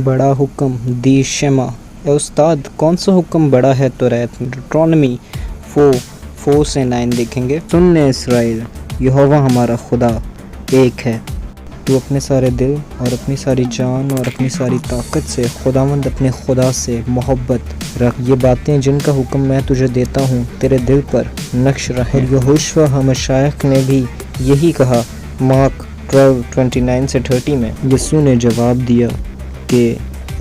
बड़ा हुक्म दी शमा। ए उस्ताद कौन सा हुक्म बड़ा है तौरात में? डिट्रोनमी 4 से 9 देखेंगे। सुन इसराइल, यहोवा हमारा खुदा एक है। तू अपने सारे दिल और अपनी सारी जान और अपनी सारी ताकत से खुदावंद अपने खुदा से मोहब्बत रख। ये बातें जिनका हुक्म मैं तुझे देता हूँ तेरे दिल पर नक्श रहे। और यहोशुआ मशाइख ने भी यही कहा मार्क 12:29 से 30 में। यीशु ने जवाब दिया कि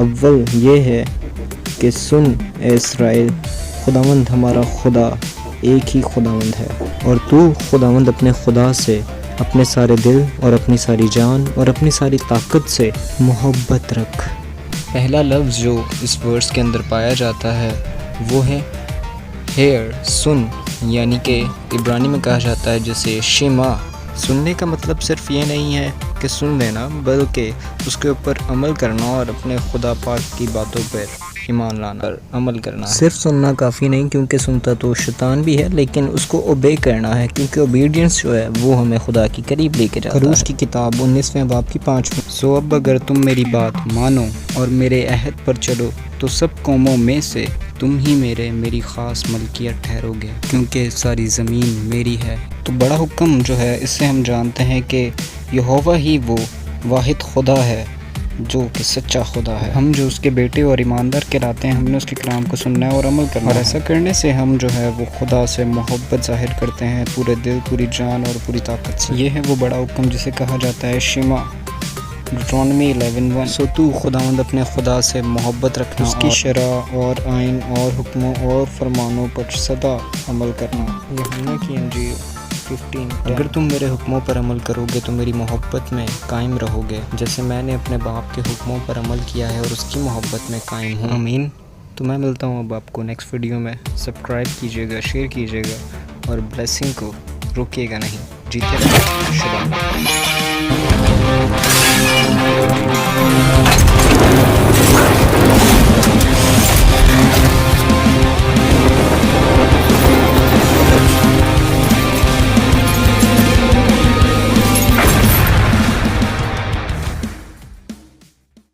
अव्वल ये है कि सुन ए इसराइल, खुदावंद हमारा खुदा एक ही खुदावंद है और तू खुदावंद अपने खुदा से अपने सारे दिल और अपनी सारी जान और अपनी सारी ताकत से मोहब्बत रख। पहला लफ्ज़ जो इस वर्स के अंदर पाया जाता है वो है हेयर, सुन, यानी कि इब्रानी में कहा जाता है जैसे शिमा। सुनने का मतलब सिर्फ ये नहीं है कि सुन लेना, बल्कि उसके ऊपर अमल करना और अपने खुदा पाक की बातों पर ईमान लाना और अमल करना है। सिर्फ सुनना काफ़ी नहीं, क्योंकि सुनता तो शैतान भी है, लेकिन उसको ओबे करना है, क्योंकि ओबीडियंस जो है वो हमें खुदा की करीब लेके जाता है। खरूज की किताब 19वें बाब की 5वीं। सो अब अगर तुम मेरी बात मानो और मेरे अहद पर चलो तो सब कौमों में से तुम ही मेरी ख़ास मलकियत ठहरोगे, क्योंकि सारी ज़मीन मेरी है। तो बड़ा हुक्म जो है इससे हम जानते हैं कि यहोवा ही वो वाहिद खुदा है जो कि सच्चा खुदा है। हम जो उसके बेटे और ईमानदार कहलाते हैं, हमने उसके कलाम को सुनना है और अमल करना है। और ऐसा करने से हम जो है वो खुदा से मोहब्बत ज़ाहिर करते हैं पूरे दिल, पूरी जान और पूरी ताकत से। ये है वो बड़ा हुक्म जिसे कहा जाता है शिमा, डिट्रोनमी 11:1। सो तू खुदावंद अपने खुदा से मोहब्बत रखना, उसकी शरअ और आइन और हुक्मों और फरमानों पर सदा अमल करना। यूहन्ना की इंजील 15। अगर तुम मेरे हुक्मों पर अमल करोगे तो मेरी मोहब्बत में कायम रहोगे, जैसे मैंने अपने बाप के हुक्मों पर अमल किया है और उसकी मोहब्बत में कायम हूँ। आमीन। तो मैं मिलता हूँ अब आपको नेक्स्ट वीडियो में। सब्सक्राइब कीजिएगा, शेयर कीजिएगा और ब्लेसिंग को रोकिएगा नहीं। जीते रहें। शुभ